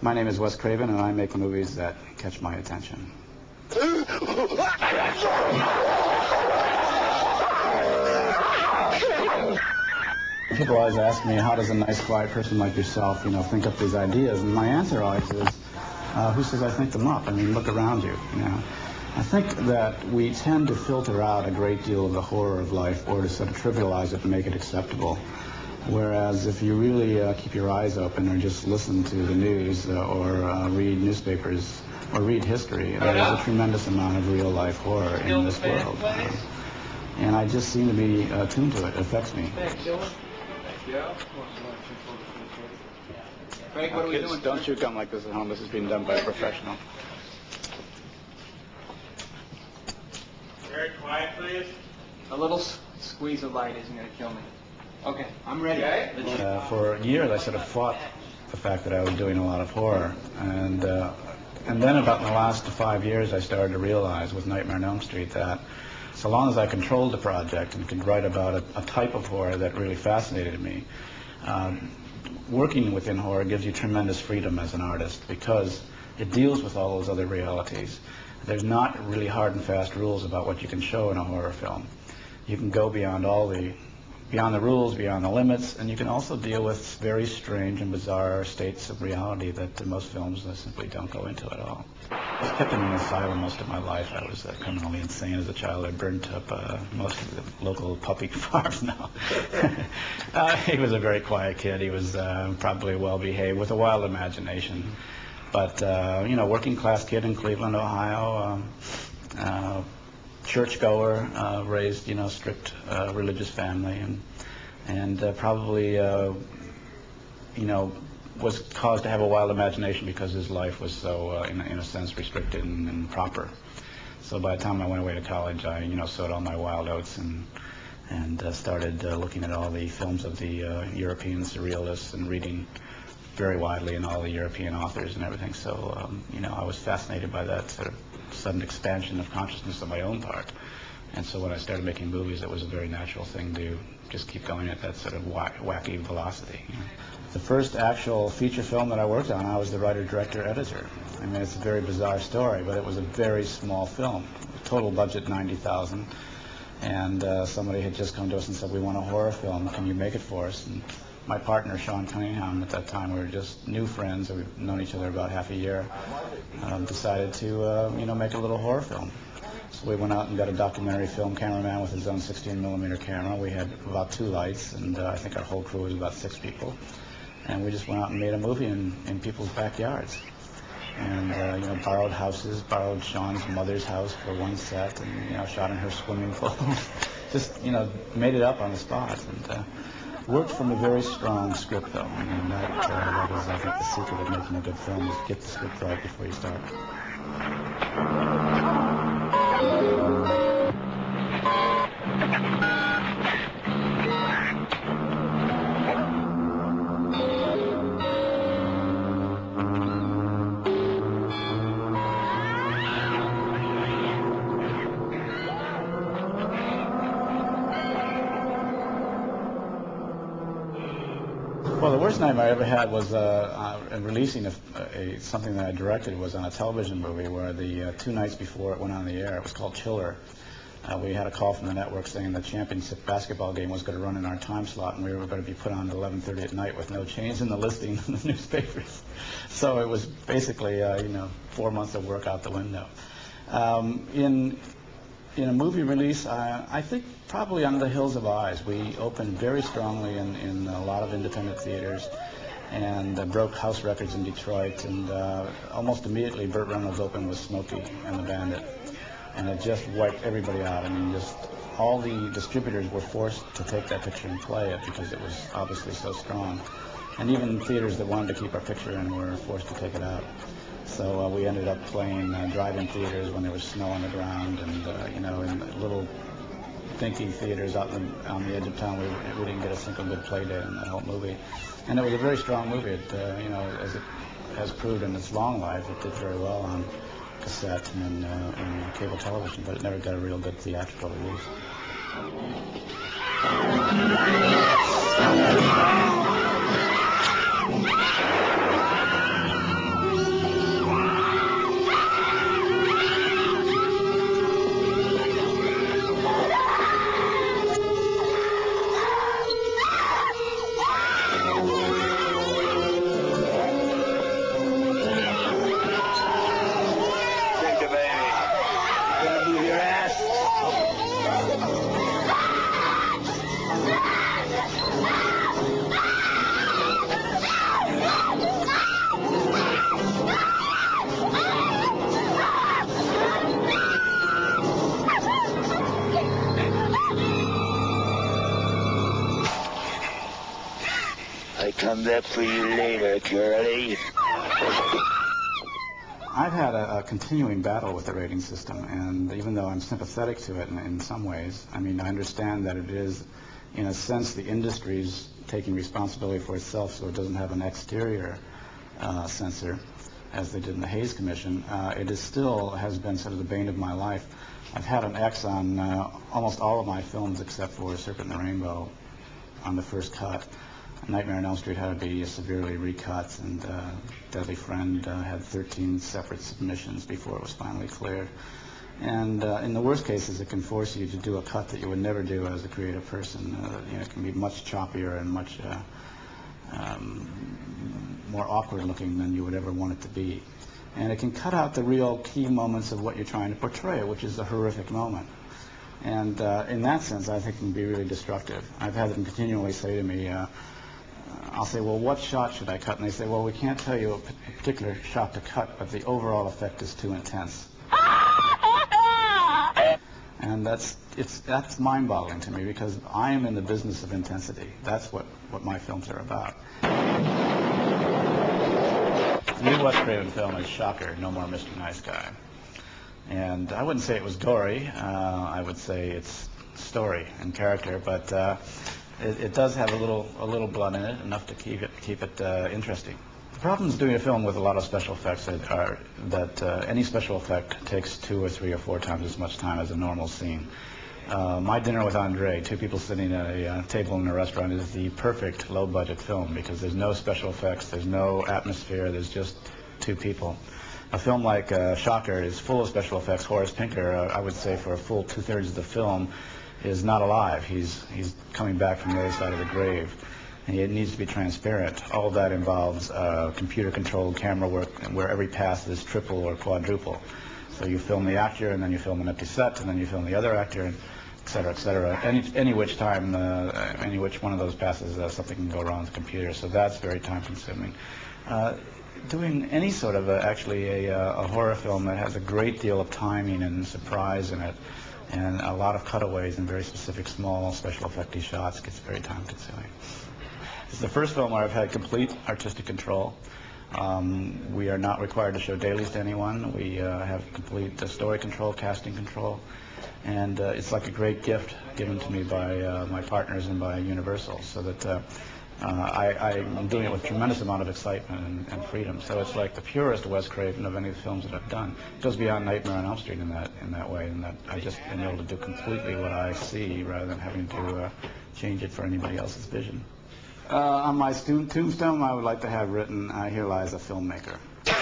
My name is Wes Craven, and I make movies that catch my attention. People always ask me, how does a nice, quiet person like yourself, think up these ideas? And my answer always is, who says I think them up? I mean, look around you, I think that we tend to filter out a great deal of the horror of life, or to sort of trivialize it and make it acceptable. Whereas if you really keep your eyes open or just listen to the news or read newspapers or read history, there's a tremendous amount of real-life horror in this world. And I just seem to be attuned to it. It affects me. Frank, what are we doing? Don't shoot gun like this at home. This is being done by a professional. Very quiet, please. A little squeeze of light isn't going to kill me. Okay, I'm ready. Okay. For years, I sort of fought the fact that I was doing a lot of horror. And then about in the last 5 years, I started to realize with Nightmare on Elm Street that so long as I controlled the project and could write about a type of horror that really fascinated me, working within horror gives you tremendous freedom as an artist because it deals with all those other realities. There's not really hard and fast rules about what you can show in a horror film. You can go beyond the rules, beyond the limits, and you can also deal with very strange and bizarre states of reality that most films simply don't go into at all. I was kept in an asylum most of my life. I was criminally insane as a child. I burnt up most of the local puppy farms now. He was a very quiet kid. He was probably well-behaved with a wild imagination. But, working class kid in Cleveland, Ohio, churchgoer, raised, strict religious family, and probably, was caused to have a wild imagination because his life was so, in a sense, restricted and proper. So by the time I went away to college, I, sowed all my wild oats and started looking at all the films of the European surrealists and reading very widely in all the European authors and everything. So, I was fascinated by that sort of sudden expansion of consciousness on my own part. And so when I started making movies, it was a very natural thing to just keep going at that sort of wacky velocity. The first actual feature film that I worked on, I was the writer, director, editor. I mean, it's a very bizarre story, but it was a very small film. Total budget, $90,000. And somebody had just come to us and said, we want a horror film. Can you make it for us? And my partner, Sean Cunningham, at that time, we were just new friends. We've known each other about half a year. Decided to, make a little horror film. So we went out and got a documentary film cameraman with his own 16mm camera. We had about 2 lights, and I think our whole crew was about 6 people. And we just went out and made a movie in people's backyards. And, borrowed houses, borrowed Sean's mother's house for one set, and, shot in her swimming pool. Just, made it up on the spot. And worked from a very strong script, though. And that was, I think, the secret of making a good film, is get the script right before you start. Well, the worst nightmare I ever had was releasing something that I directed was on a television movie where the 2 nights before it went on the air, it was called Chiller. We had a call from the network saying the championship basketball game was going to run in our time slot, and we were going to be put on at 11:30 at night with no change in the listing in the newspapers. So it was basically, 4 months of work out the window. In a movie release, I think probably Under the Hills of Eyes. We opened very strongly in a lot of independent theaters and broke house records in Detroit. And almost immediately, Burt Reynolds opened with Smokey and the Bandit. And it just wiped everybody out. I mean, just all the distributors were forced to take that picture and play it because it was obviously so strong. And even theaters that wanted to keep our picture in were forced to take it out. So we ended up playing drive-in theaters when there was snow on the ground, and in little thinking theaters out on the edge of town. We didn't get a single good play day in that whole movie, and it was a very strong movie. It, as it has proved in its long life, it did very well on cassette and cable television, but it never got a real good theatrical release. Got that for you later, girlie. I've had a continuing battle with the rating system, and even though I'm sympathetic to it in some ways, I mean, I understand that it is, in a sense, the industry's taking responsibility for itself, so it doesn't have an exterior censor, as they did in the Hayes Commission. It is still has been sort of the bane of my life. I've had an X on almost all of my films except for Serpent and the Rainbow on the first cut. Nightmare on Elm Street had to be severely recut, and Deadly Friend had 13 separate submissions before it was finally cleared. And in the worst cases, it can force you to do a cut that you would never do as a creative person. It can be much choppier and much more awkward looking than you would ever want it to be. And it can cut out the real key moments of what you're trying to portray, which is a horrific moment. And in that sense, I think it can be really destructive. I've had them continually say to me, I'll say, well, what shot should I cut? And they say, well, we can't tell you a particular shot to cut, but the overall effect is too intense. And that's mind-boggling to me, because I am in the business of intensity. That's what my films are about. The new Wes Craven film is Shocker, No More Mr. Nice Guy. And I wouldn't say it was gory. I would say it's story and character, but it does have a little blood in it, enough to keep it interesting. The problems doing a film with a lot of special effects are that any special effect takes 2 or 3 or 4 times as much time as a normal scene. My Dinner with Andre, 2 people sitting at a table in a restaurant, is the perfect low-budget film because there's no special effects, there's no atmosphere, there's just 2 people. A film like Shocker is full of special effects. Horace Pinker, I would say for a full 2/3 of the film, is not alive. He's coming back from the other side of the grave, and it needs to be transparent. All of that involves computer-controlled camera work where every pass is triple or quadruple. So you film the actor, and then you film an empty set, and then you film the other actor, and et cetera, et cetera. Any which time, any which one of those passes, something can go wrong with the computer. So that's very time-consuming. Doing any sort of a horror film that has a great deal of timing and surprise in it, and a lot of cutaways and very specific small special effecty shots, gets very time-consuming. It's the first film where I've had complete artistic control. We are not required to show dailies to anyone. We have complete story control, casting control, and it's like a great gift given to me by my partners and by Universal, so that I'm doing it with tremendous amount of excitement and freedom. So it's like the purest Wes Craven of any of the films that I've done. It goes beyond Nightmare on Elm Street in that way, in that I just am able to do completely what I see rather than having to change it for anybody else's vision. On my tombstone, I would like to have written, "Here lies a filmmaker."